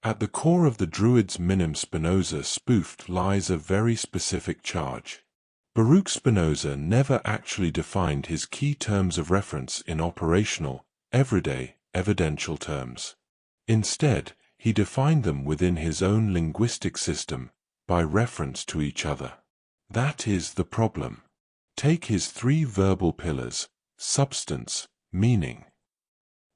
At the core of the druid's minim Spinoza spoofed lies a very specific charge. Baruch Spinoza never actually defined his key terms of reference in operational, everyday, evidential terms. Instead, he defined them within his own linguistic system, by reference to each other. That is the problem. Take his three verbal pillars: substance, meaning.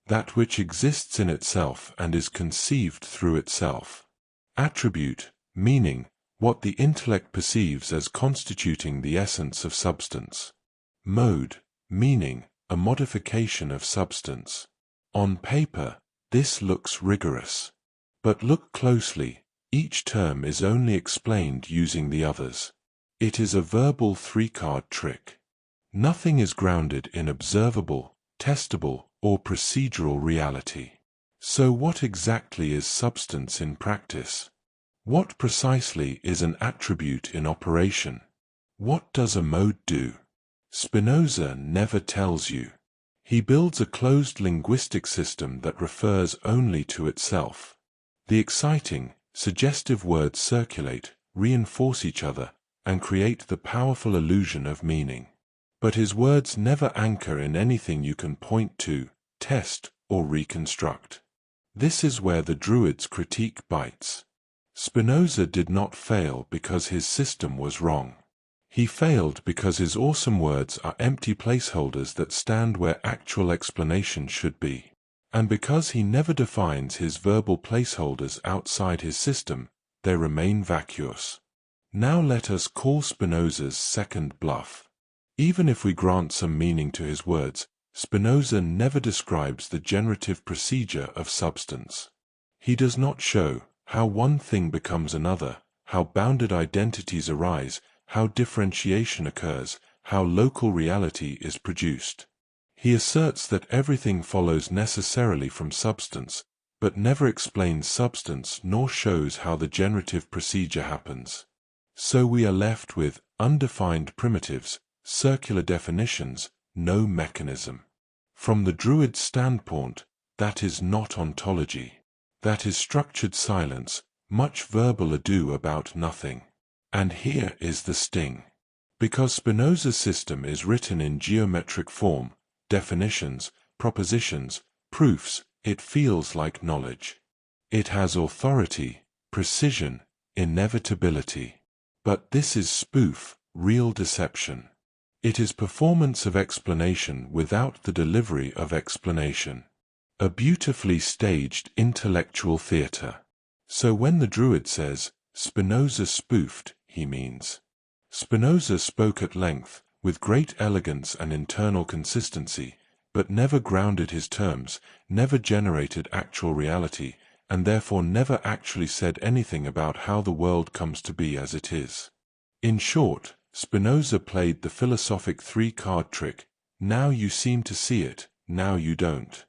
That which exists in itself and is conceived through itself. Attribute, meaning, what the intellect perceives as constituting the essence of substance. Mode, meaning, a modification of substance. On paper, this looks rigorous. But look closely, each term is only explained using the others. It is a verbal three-card trick. Nothing is grounded in observable, testable, or procedural reality. So what exactly is substance in practice? What precisely is an attribute in operation? What does a mode do? Spinoza never tells you. He builds a closed linguistic system that refers only to itself. The exciting, suggestive words circulate, reinforce each other, and create the powerful illusion of meaning. But his words never anchor in anything you can point to, test, or reconstruct. This is where the druid's critique bites. Spinoza did not fail because his system was wrong. He failed because his awesome words are empty placeholders that stand where actual explanation should be. And because he never defines his verbal placeholders outside his system, they remain vacuous. Now let us call Spinoza's second bluff. Even if we grant some meaning to his words, Spinoza never describes the generative procedure of substance. He does not show how one thing becomes another, how bounded identities arise, how differentiation occurs, how local reality is produced. He asserts that everything follows necessarily from substance, but never explains substance nor shows how the generative procedure happens. So we are left with undefined primitives, circular definitions, no mechanism. From the druid's standpoint, that is not ontology. That is structured silence, much verbal ado about nothing. And here is the sting. Because Spinoza's system is written in geometric form, definitions, propositions, proofs, it feels like knowledge. It has authority, precision, inevitability. But this is spoof, real deception. It is performance of explanation without the delivery of explanation. A beautifully staged intellectual theater. So when the druid says, Spinoza spoofed, he means. Spinoza spoke at length, with great elegance and internal consistency, but never grounded his terms, never generated actual reality, and therefore never actually said anything about how the world comes to be as it is. In short, Spinoza played the philosophic three-card trick: now you seem to see it, now you don't.